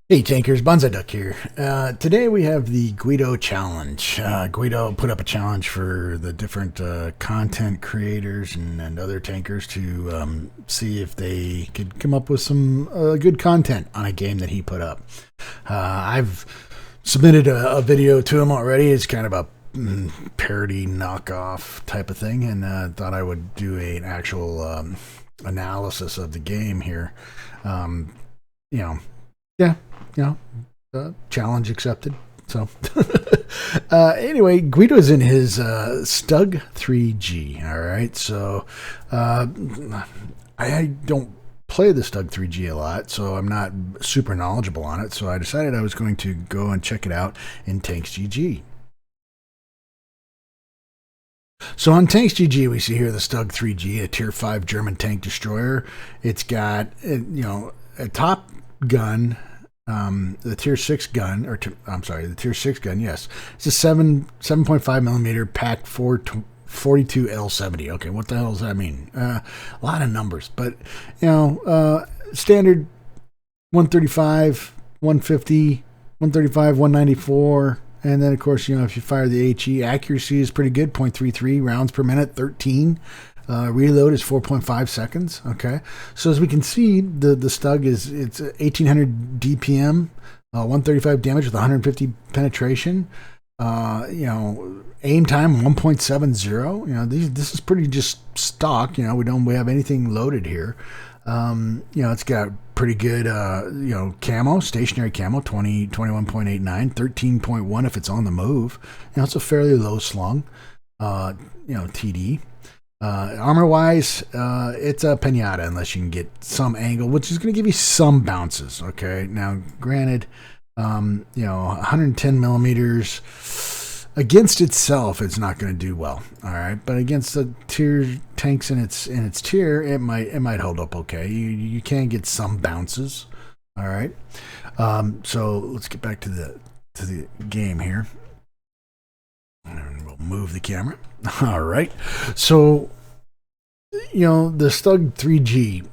Hey Tankers, Bonsai Duck here. Today we have the Guido challenge. Guido put up a challenge for the different content creators and other tankers to see if they could come up with some good content on a game that he put up. I've submitted a video to him already. It's kind of a parody knockoff type of thing, and thought I would do an actual analysis of the game here. You know, yeah, challenge accepted. So, anyway, Guido's in his StuG 3G. All right, so I don't play the StuG 3G a lot, so I'm not super knowledgeable on it. So I decided I was going to go and check it out in TanksGG. So on TanksGG, we see here the StuG 3G, a Tier 5 German tank destroyer. It's got, a top gun, the Tier 6 gun, the Tier 6 gun, yes. It's a 7.5 millimeter PAC 442 L70. Okay, what the hell does that mean? A lot of numbers, but, standard 135, 150, 135, 194. And then, of course, if you fire the HE, accuracy is pretty good, 0.33 rounds per minute, 13. Reload is 4.5 seconds. Okay, so as we can see, the StuG it's 1800 DPM, 135 damage with 150 penetration. Aim time 1.70. This is pretty just stock. We have anything loaded here. It's got pretty good, camo, stationary camo, 21.89, 13.1 if it's on the move. It's a fairly low slung, TD. Armor-wise, it's a pinata unless you can get some angle, which is going to give you some bounces. Okay, now granted, 110 millimeters against itself, it's not going to do well. All right, but against the tier tanks in its tier, it might hold up okay. You can get some bounces. All right, so let's get back to the game here. And we'll move the camera. All right, so the StuG 3G.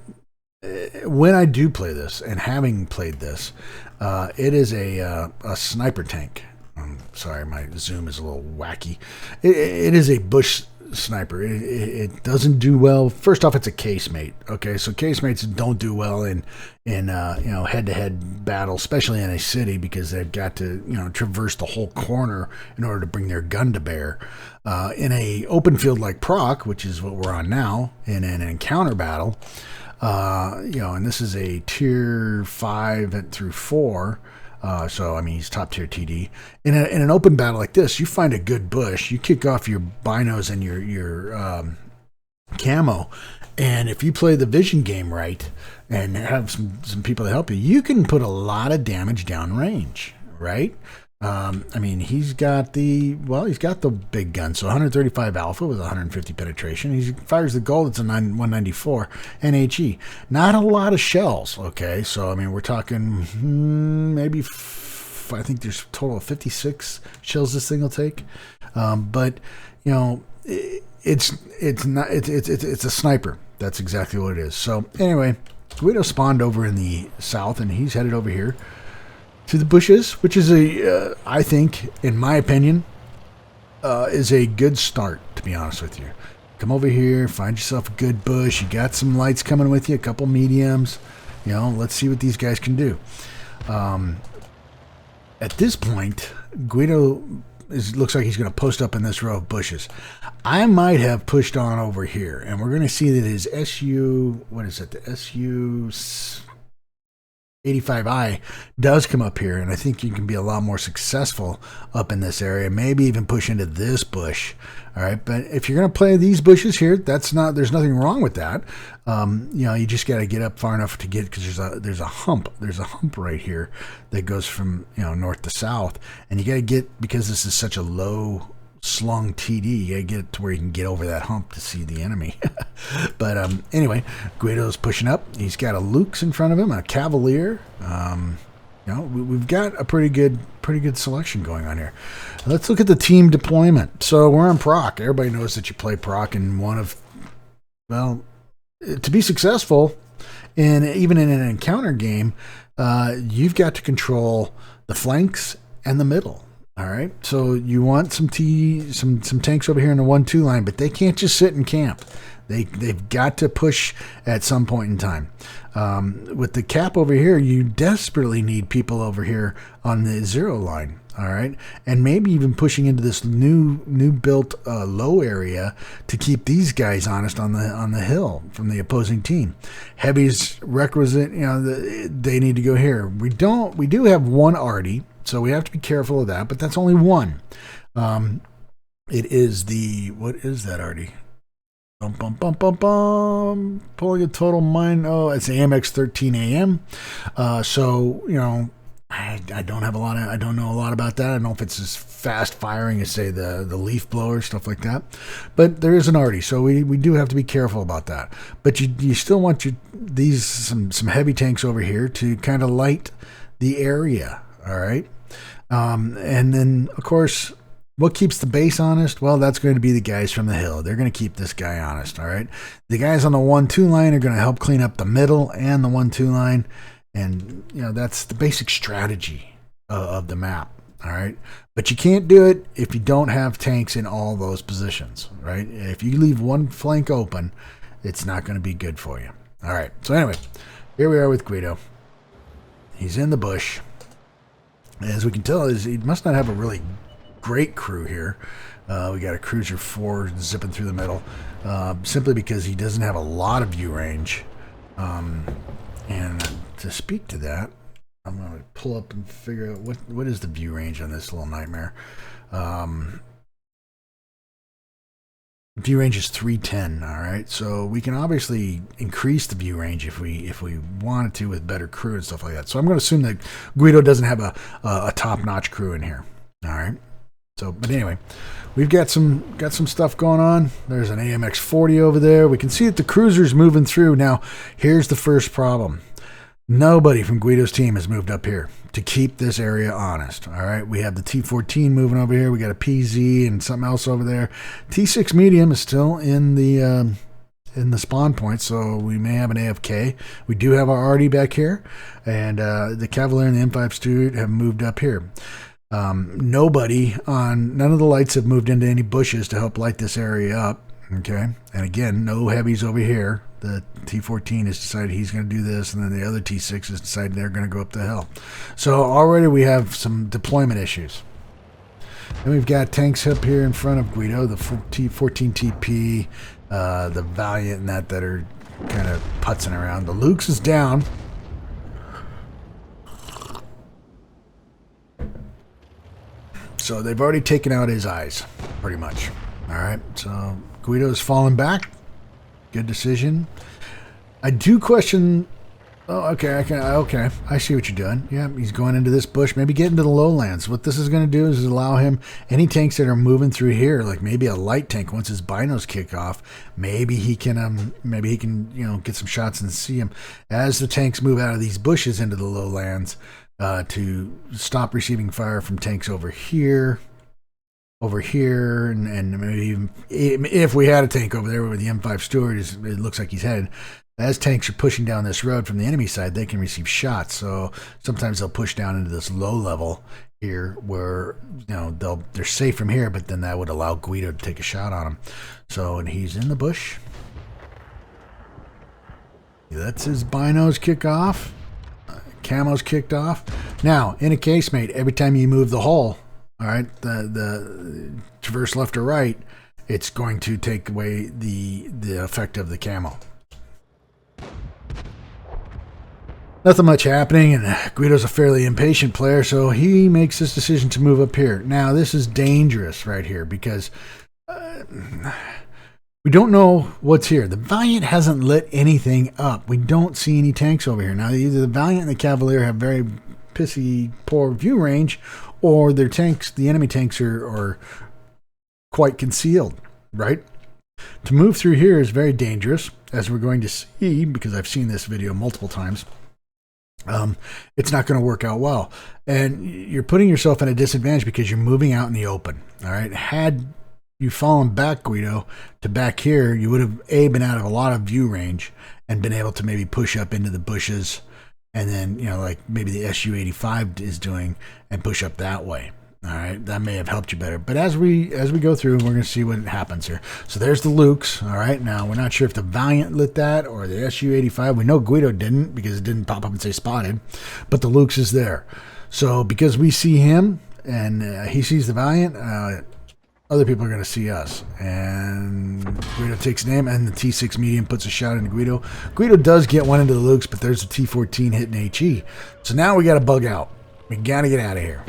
When I do play this, and having played this, it is a sniper tank. I'm sorry, my zoom is a little wacky. It is a bush sniper. It doesn't do well. First off, it's a casemate. Okay, so casemates don't do well in head-to-head battle, especially in a city, because they've got to traverse the whole corner in order to bring their gun to bear. In a open field like Proc, which is what we're on now, in an encounter battle, and this is a Tier 5 through 4. So he's top tier TD. In an open battle like this, you find a good bush, you kick off your binos and your camo, and if you play the vision game right and have some people to help you, you can put a lot of damage downrange, right? He's got the big gun, so 135 alpha with 150 penetration. He fires the gold, it's a 194 NHE. Not a lot of shells, okay? So, we're talking maybe, I think there's a total of 56 shells this thing will take. But, it's a sniper. That's exactly what it is. So, anyway, Guido spawned over in the south, and he's headed over here to the bushes, which is I think, in my opinion, is a good start, to be honest with you. Come over here, find yourself a good bush. You got some lights coming with you, a couple mediums. Let's see what these guys can do. At this point, Guido looks like he's going to post up in this row of bushes. I might have pushed on over here, and we're going to see that his the SU 85i does come up here, and I think you can be a lot more successful up in this area, maybe even push into this bush. All right, but if you're going to play these bushes here, there's nothing wrong with that. You just got to get up far enough to get, because there's a hump right here that goes from north to south, and you got to get, because this is such a low slung TD, you gotta get it to where you can get over that hump to see the enemy. But anyway, Guido's pushing up. He's got a Lux in front of him, a Cavalier. We've got a pretty good selection going on here. Let's look at the team deployment. So we're on Proc. Everybody knows that you play Proc in to be successful, And even in an encounter game, you've got to control the flanks and the middle. All right. So you want some tanks over here in the 1-2 line, but they can't just sit and camp. They've got to push at some point in time. With the cap over here, you desperately need people over here on the 0 line. All right, and maybe even pushing into this new built low area to keep these guys honest on the hill from the opposing team. Heavy's requisite. They need to go here. We do have one arty, so we have to be careful of that. But that's only one. It is what is that arty? Pulling a total mine. Oh, it's the AMX 13AM. So I don't know a lot about that. I don't know if it's as fast firing as, say, the leaf blower, stuff like that. But there is an arty, so we do have to be careful about that. But you still want some heavy tanks over here to kind of light the area, all right? And then, of course, what keeps the base honest? Well, that's going to be the guys from the hill. They're going to keep this guy honest, all right? The guys on the 1-2 line are going to help clean up the middle and the 1-2 line. And, that's the basic strategy of the map, all right? But you can't do it if you don't have tanks in all those positions, right? If you leave one flank open, it's not going to be good for you. All right, so anyway, here we are with Guido. He's in the bush. As we can tell, he must not have a really great crew here. We got a Cruiser 4 zipping through the middle, simply because he doesn't have a lot of view range. And to speak to that, I'm going to pull up and figure out what is the view range on this little nightmare. View range is 310. All right, so we can obviously increase the view range if we wanted to with better crew and stuff like that. So I'm going to assume that Guido doesn't have a top-notch crew in here. All right. So, but anyway, we've got some stuff going on. There's an AMX 40 over there. We can see that the cruiser's moving through. Now, here's the first problem. Nobody from Guido's team has moved up here to keep this area honest. All right, we have the T14 moving over here. We got a PZ and something else over there. T6 medium is still in the spawn point, so we may have an AFK. We do have our RD back here, and the Cavalier and the M5 StuG have moved up here. None of the lights have moved into any bushes to help light this area up. Okay. And again, no heavies over here. The T14 has decided he's going to do this, and then the other T6 has decided they're going to go up the hill. So already we have some deployment issues. Then we've got tanks up here in front of Guido, the T14 TP, the Valiant and that are kind of putzing around. The Luke's is down. So they've already taken out his eyes, pretty much. All right, so Guido's fallen back. Good decision. I do question. Oh, okay. I see what you're doing. Yeah, he's going into this bush. Maybe get into the lowlands. What this is going to do is allow him any tanks that are moving through here, like maybe a light tank. Once his binos kick off, maybe he can get some shots and see him as the tanks move out of these bushes into the lowlands. To stop receiving fire from tanks over here, and maybe even if we had a tank over there where the M5 Steward it looks like he's headed. As tanks are pushing down this road from the enemy side, they can receive shots. So sometimes they'll push down into this low level here where they're safe from here, but then that would allow Guido to take a shot on him. So, and he's in the bush. He lets his binos kick off. Camo's kicked off. Now, in a casemate, every time you move the hull, all right, the traverse left or right, it's going to take away the effect of the camo. Nothing much happening, and Guido's a fairly impatient player, so he makes this decision to move up here. Now, this is dangerous right here because we don't know what's here. The Valiant hasn't lit anything up. We don't see any tanks over here. Now, either the Valiant and the Cavalier have very poor view range, or their tanks, the enemy tanks, are quite concealed, right? To move through here is very dangerous, as we're going to see, because I've seen this video multiple times. It's not going to work out well. And you're putting yourself at a disadvantage because you're moving out in the open, all right? Had you fallen back, Guido, to back here, you would have been out of a lot of view range, and been able to maybe push up into the bushes, and then, you know, like maybe the SU-85 is doing, and push up that way. All right, that may have helped you better. But as we go through, we're going to see what happens here. So there's the Lukes. All right, now we're not sure if the Valiant lit that or the SU-85. We know Guido didn't because it didn't pop up and say spotted, but the Lukes is there. So because we see him and he sees the Valiant, other people are going to see us. And Guido takes an aim, and the T6 medium puts a shot into Guido. Guido does get one into the Lukes, but there's a T14 hitting HE. So now we got to bug out. We got to get out of here.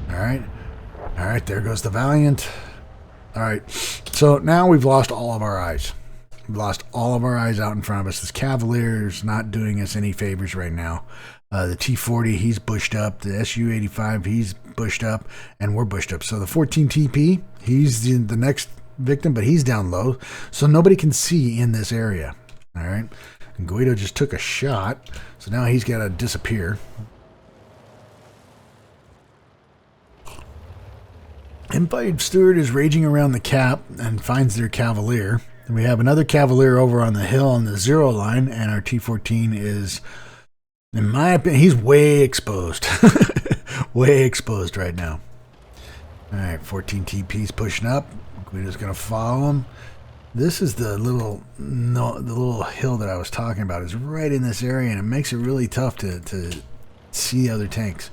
All right, there goes the Valiant. All right, so now we've lost all of our eyes. We've lost all of our eyes out in front of us. This Cavalier is not doing us any favors right now. The T40, he's bushed up. The SU-85, he's bushed up, and we're bushed up. So the 14 TP, he's the next victim, but he's down low, so nobody can see in this area. All right, and Guido just took a shot, so now he's got to disappear. Empire Steward is raging around the cap and finds their Cavalier. And we have another Cavalier over on the hill on the 0 line, and our T14 is, in my opinion, he's way exposed. Way exposed right now. All right, 14 TP's pushing up. Guido's going to follow him. This is the little hill that I was talking about. Is right in this area, and it makes it really tough to see the other tanks.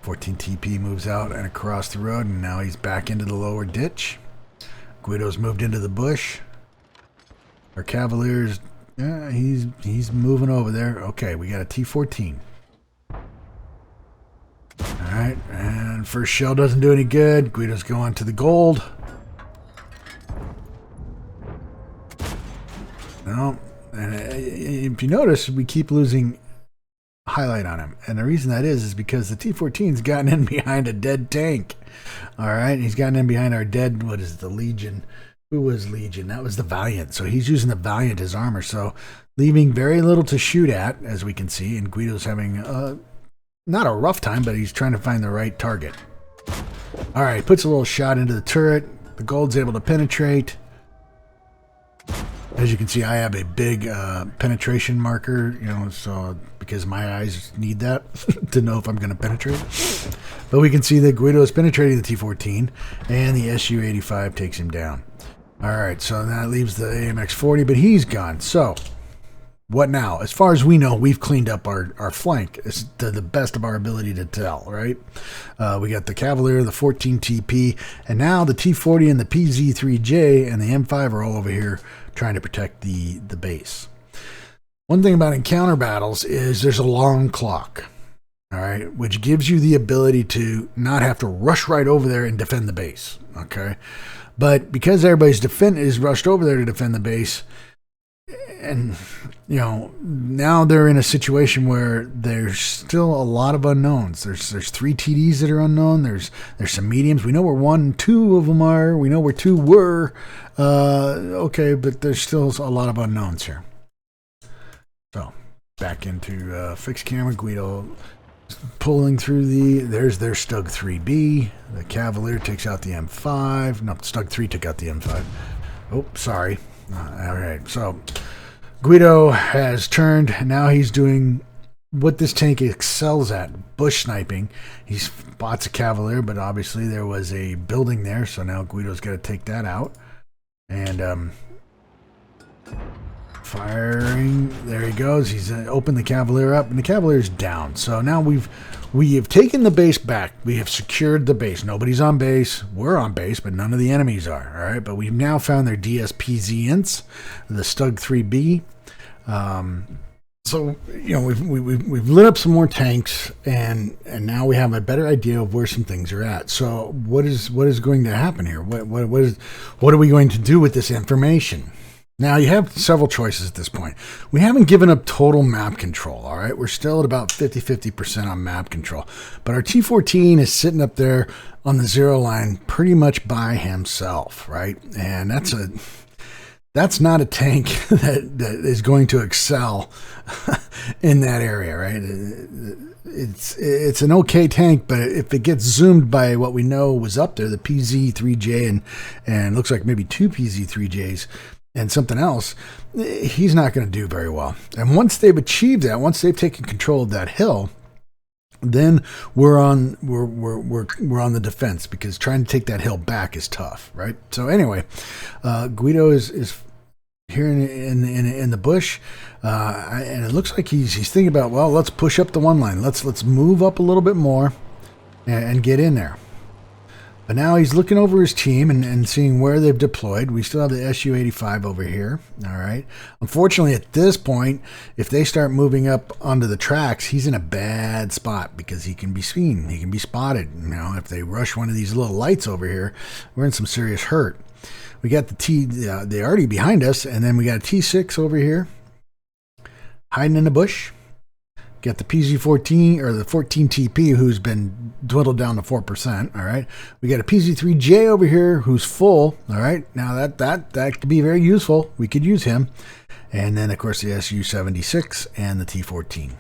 14 TP moves out and across the road, and now he's back into the lower ditch. Guido's moved into the bush. Our Cavalier's, he's moving over there. Okay, we got a T14. All right, and first shell doesn't do any good. Guido's going to the gold. No, and if you notice, we keep losing highlight on him, and the reason that is because the T14's gotten in behind a dead tank. All right, he's gotten in behind our dead, what is it, the Legion? Who was Legion? That was the Valiant. So he's using the Valiant as armor, so leaving very little to shoot at, as we can see. And Guido's having not a rough time, but he's trying to find the right target. All right, puts a little shot into the turret. The gold's able to penetrate. As you can see, I have a big penetration marker, you know, so because my eyes need that to know if I'm going to penetrate. But we can see that Guido is penetrating the T14, and the SU-85 takes him down. All right, so that leaves the AMX-40, but he's gone. So what now? As far as we know, we've cleaned up our flank to the best of our ability to tell, right? We got the Cavalier, the 14 TP, and now the T40 and the PZ-3J and the M5 are all over here trying to protect the base. One thing about encounter battles is there's a long clock, all right, which gives you the ability to not have to rush right over there and defend the base, okay? But because everybody's is rushed over there to defend the base, and, you know, now they're in a situation where there's still a lot of unknowns. There's 3 TDs that are unknown. There's some mediums. We know where 1, 2 of them are. We know where 2 were. Okay, but there's still a lot of unknowns here. So back into fixed camera. Guido pulling through there's their StuG 3B. The Cavalier takes out the M5. No, StuG 3 took out the M5. Oh, sorry. All right, so Guido has turned. Now he's doing what this tank excels at, bush sniping. He spots a Cavalier, but obviously there was a building there, so now Guido's got to take that out. And firing. There he goes. He's opened the Cavalier up, and the Cavalier's down. So now we have taken the base back. We have secured the base. Nobody's on base. We're on base, but none of the enemies are. All right, but we've now found their DSPZ ints, the StuG 3B. So you know we've lit up some more tanks, and now we have a better idea of where some things are at. So what is going to happen here? What are we going to do with this information? Now, you have several choices at this point. We haven't given up total map control, all right? We're still at about 50% on map control. But our T14 is sitting up there on the 0 line pretty much by himself, right? And that's not a tank that is going to excel in that area, right? It's an okay tank, but if it gets zoomed by what we know was up there, the PZ-3J and looks like maybe 2 PZ-3Js, and something else, he's not going to do very well. And once they've achieved that, once they've taken control of that hill, then we're on the defense, because trying to take that hill back is tough, right? So anyway, Guido is here in the bush, and it looks like he's thinking about, well, let's push up the one line, let's move up a little bit more and get in there. But now he's looking over his team and seeing where they've deployed. We still have the SU-85 over here. All right. Unfortunately, at this point, if they start moving up onto the tracks, he's in a bad spot, because he can be seen. He can be spotted. You know, if they rush one of these little lights over here, we're in some serious hurt. We got the arty behind us, and then we got a T6 over here hiding in the bush. Got the PZ-14, or the 14 TP, who's been dwindled down to 4%. All right. We got a PZ-3J over here who's full. All right. Now that could be very useful. We could use him. And then, of course, the SU-76 and the T-14.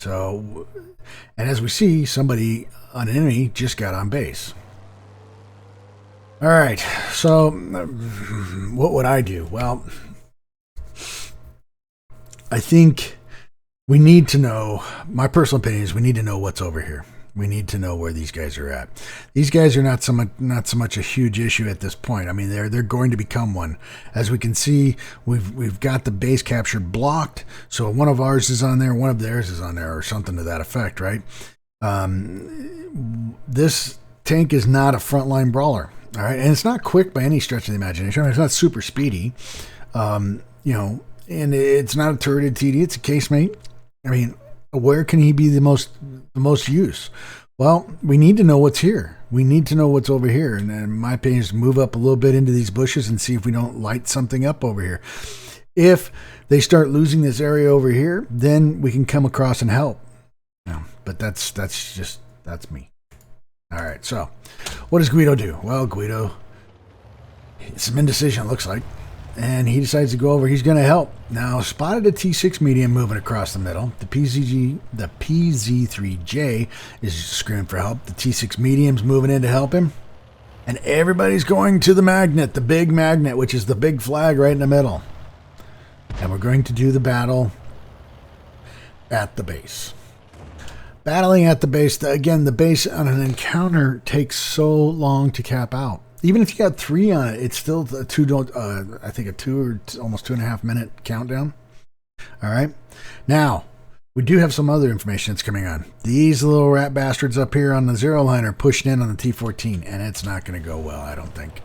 So, and as we see, somebody, an enemy, just got on base. All right. So, what would I do? Well, I think we need to know, my personal opinion is we need to know what's over here. We need to know where these guys are at. These guys are not so much a huge issue at this point. I mean, they're going to become one. As we can see, we've got the base capture blocked. So one of ours is on there, one of theirs is on there, or something to that effect, right? This tank is not a frontline brawler, all right? And it's not quick by any stretch of the imagination. It's not super speedy, you know, and it's not a turreted TD. It's a casemate. I mean, where can he be the most use? Well, we need to know what's here. We need to know what's over here. And in my opinion, is move up a little bit into these bushes and see if we don't light something up over here. If they start losing this area over here, then we can come across and help. No, but that's me. All right. So what does Guido do? Well, Guido, some indecision, it looks like. And he decides to go over. He's going to help. Now, spotted a T6 medium moving across the middle. The PZ-3J is screaming for help. The T6 medium's moving in to help him. And everybody's going to the magnet, the big magnet, which is the big flag right in the middle. And we're going to do the battle at the base. Battling at the base, again, the base on an encounter takes so long to cap out. Even if you got 3 on it, it's still I think a 2 or almost 2.5 minute countdown. All right. Now, we do have some other information that's coming on. These little rat bastards up here on the 0 line are pushing in on the T-14, and it's not going to go well, I don't think.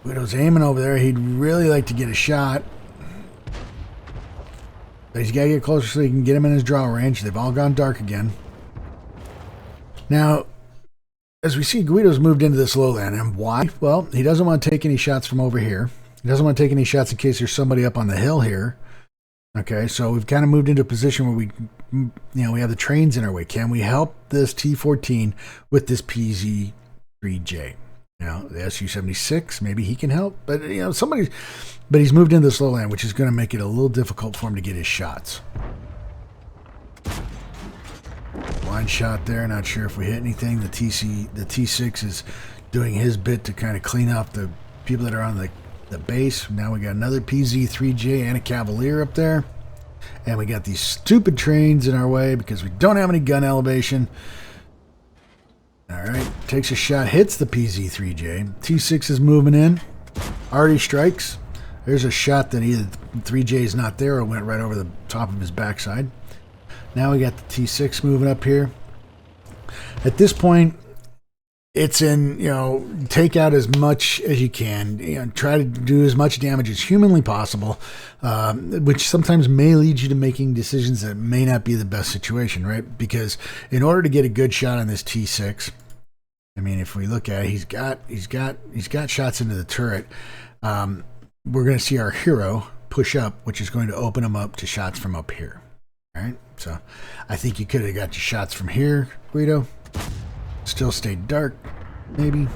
Guido's aiming over there. He'd really like to get a shot. But he's got to get closer so he can get him in his draw range. They've all gone dark again. Now, as we see, Guido's moved into this lowland. And why? Well, he doesn't want to take any shots from over here. He doesn't want to take any shots in case there's somebody up on the hill here. Okay, so we've kind of moved into a position where we have the trains in our way. Can we help this T-14 with this PZ-3J? You know, the SU-76, maybe he can help. But, you know, but he's moved into this lowland, which is going to make it a little difficult for him to get his shots. Blind shot there, not sure if we hit anything. The T6 is doing his bit to kind of clean up the people that are on the base. Now we got another PZ-3J and a Cavalier up there. And we got these stupid trains in our way because we don't have any gun elevation. All right, takes a shot, hits the PZ-3J. T6 is moving in. Already strikes. There's a shot that either 3J is not there or went right over the top of his backside. Now we got the T6 moving up here. At this point, it's in, take out as much as you can. Try to do as much damage as humanly possible, which sometimes may lead you to making decisions that may not be the best situation, right? Because in order to get a good shot on this T6, I mean, if we look at it, he's got shots into the turret. We're going to see our hero push up, which is going to open him up to shots from up here. All right, so I think you could have got your shots from here, Guido. Still stayed dark, maybe.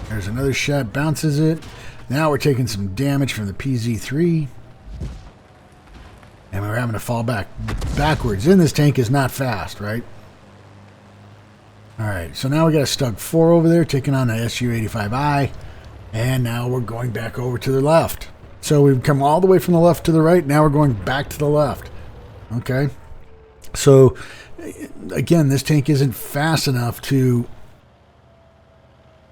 There's another shot, bounces it. Now we're taking some damage from the PZ-3. And we're having to fall backwards. And this tank is not fast, right? All right, so now we got a StuG 4 over there taking on the SU-85I, and now we're going back over to the left. So we've come all the way from the left to the right. Now we're going back to the left. Okay, so again, this tank isn't fast enough to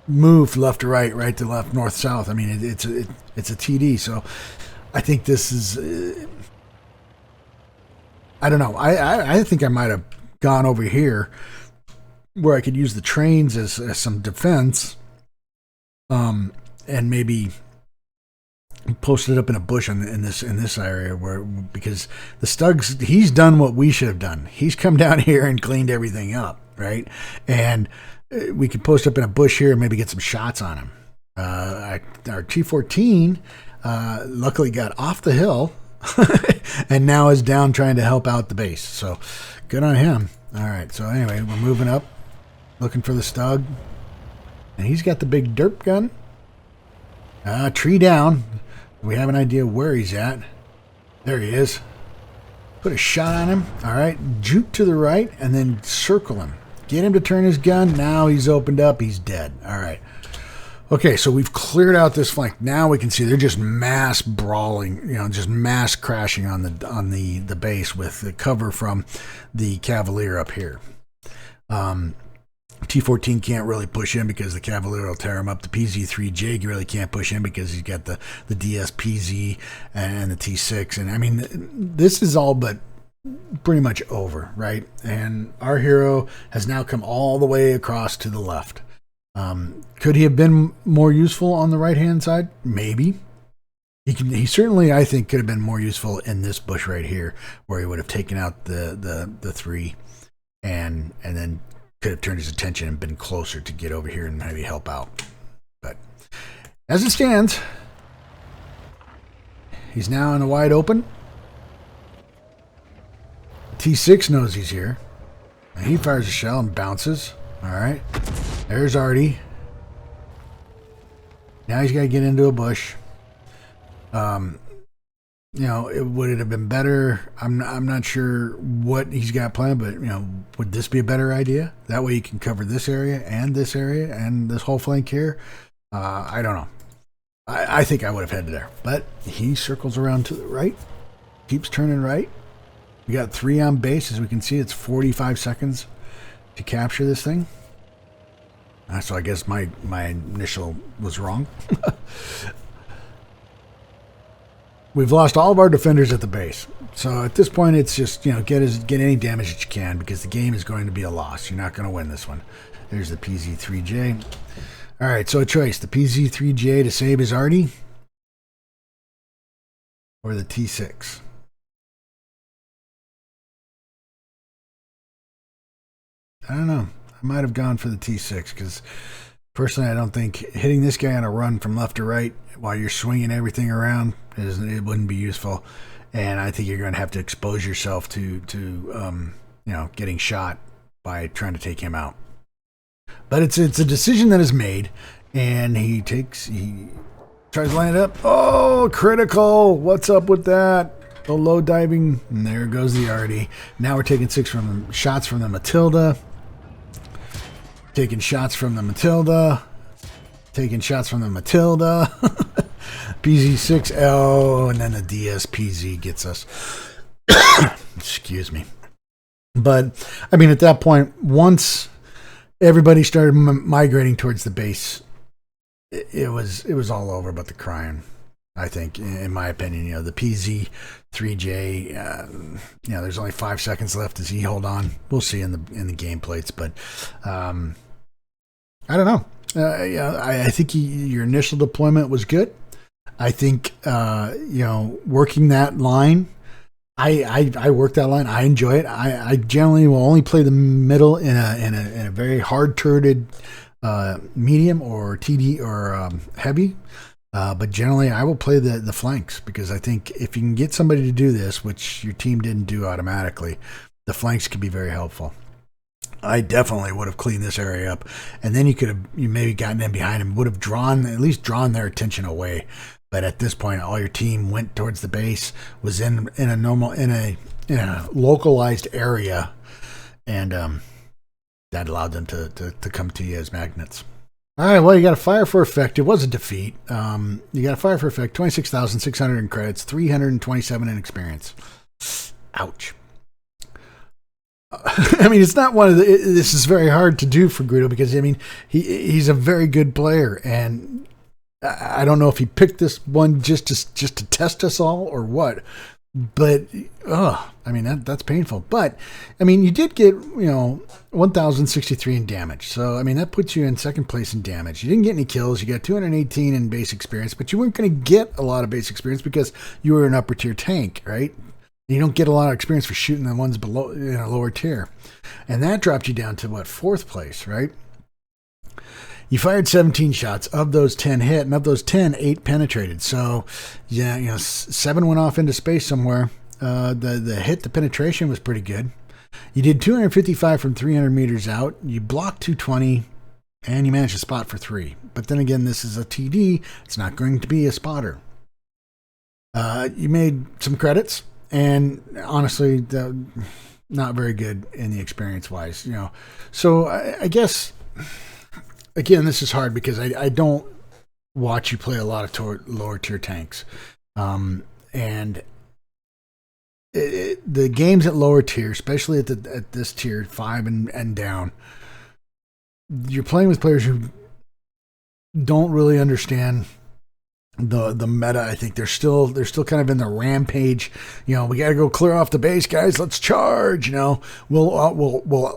move left to right, right to left, north south. I mean, it's a TD. So I think this is. I don't know. I think I might have gone over here where I could use the trains as some defense, and maybe posted up in a bush in this area because the StuG's, he's done what we should have done. He's come down here and cleaned everything up, right? And we could post up in a bush here and maybe get some shots on him. Our T14 luckily got off the hill and now is down trying to help out the base. So good on him. All right. So anyway, we're moving up, looking for the StuG, and he's got the big derp gun. Tree down. We have an idea where he's at. There he is. Put a shot on him. All right. Juke to the right and then circle him. Get him to turn his gun. Now he's opened up. He's dead. All right. Okay, so we've cleared out this flank. Now we can see they're just mass brawling, just mass crashing on the base with the cover from the Cavalier up here. T14 can't really push in because the Cavalier will tear him up. The PZ3J really can't push in because he's got the DSPZ and the T6. And I mean, this is all but pretty much over, right? And our hero has now come all the way across to the left. Could he have been more useful on the right-hand side? Maybe. He certainly, I think, could have been more useful in this bush right here, where he would have taken out the three and then could have turned his attention and been closer to get over here and maybe help out. But as it stands, he's now in the wide open. T6 knows he's here. And he fires a shell and bounces. All right. There's Artie. Now he's got to get into a bush. Would it have been better? I'm not sure what he's got planned, but would this be a better idea? That way you can cover this area and this whole flank here. I don't know. I think I would have headed there, but he circles around to the right, keeps turning right. We got 3 on base. As we can see, it's 45 seconds to capture this thing. So I guess my initial was wrong. We've lost all of our defenders at the base. So at this point, it's just, get any damage that you can because the game is going to be a loss. You're not going to win this one. There's the PZ3J. All right, so a choice. The PZ3J to save his Artie or the T6. I don't know. I might have gone for the T6 because personally I don't think hitting this guy on a run from left to right while you're swinging everything around it wouldn't be useful, and I think you're going to have to expose yourself to getting shot by trying to take him out. But it's a decision that is made, and he tries to line it up. Oh, critical! What's up with that? The low diving, and there goes the Artie. Now we're taking shots from the Matilda. Taking shots from the Matilda. PZ6L, and then the DSPZ gets us. Excuse me. But, I mean, at that point, once everybody started migrating towards the base, it was all over but the crying, I think, in my opinion. The PZ3J, there's only 5 seconds left. Does he hold on? We'll see in the game plates, but I don't know. I think your initial deployment was good. I think working that line, I work that line. I enjoy it. I generally will only play the middle in a very hard turreted medium or TD or heavy. But generally, I will play the flanks because I think if you can get somebody to do this, which your team didn't do automatically, the flanks could be very helpful. I definitely would have cleaned this area up, and then you maybe gotten in behind him, would have at least drawn their attention away. But at this point, all your team went towards the base, was in a localized area, and that allowed them to come to you as magnets. All right, well, you got a fire for effect. It was a defeat. You got a fire for effect, 26,600 in credits, 327 in experience. Ouch. I mean, it's not one of the. This is very hard to do for Guido because I mean he's a very good player, and I don't know if he picked this one just to test us all or what. But I mean that's painful. But I mean you did get 1,063 in damage, so I mean that puts you in second place in damage. You didn't get any kills. You got 218 in base experience, but you weren't going to get a lot of base experience because you were an upper tier tank, right? You don't get a lot of experience for shooting the ones below, lower tier. And that dropped you down to, fourth place, right? You fired 17 shots. Of those, 10 hit. And of those 10, 8 penetrated. So, 7 went off into space somewhere. The hit to penetration was pretty good. You did 255 from 300 meters out. You blocked 220. And you managed to spot for 3. But then again, this is a TD. It's not going to be a spotter. You made some credits. And honestly, not very good in the experience-wise, So I guess, again, this is hard because I don't watch you play a lot of lower-tier tanks. And the games at lower tier, especially at this tier, 5 and down, you're playing with players who don't really understand the meta. I think they're still kind of in the rampage. We got to go clear off the base, guys. Let's charge. We'll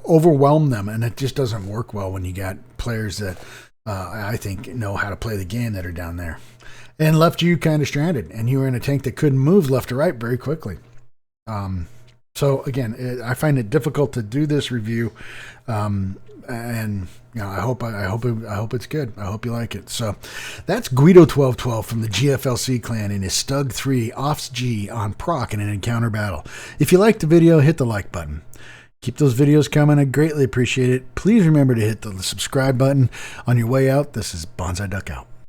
overwhelm them, and it just doesn't work well when you got players that I think know how to play the game that are down there, and left you kind of stranded. And you were in a tank that couldn't move left or right very quickly. So again, I find it difficult to do this review. And I hope it's good. I hope you like it. So that's Guido 1212 from the GFLC clan in his StuG 3 Offs G on Proc in an encounter battle. If you liked the video, hit the like button. Keep those videos coming. I greatly appreciate it. Please remember to hit the subscribe button on your way out. This is Bonsai Duck out.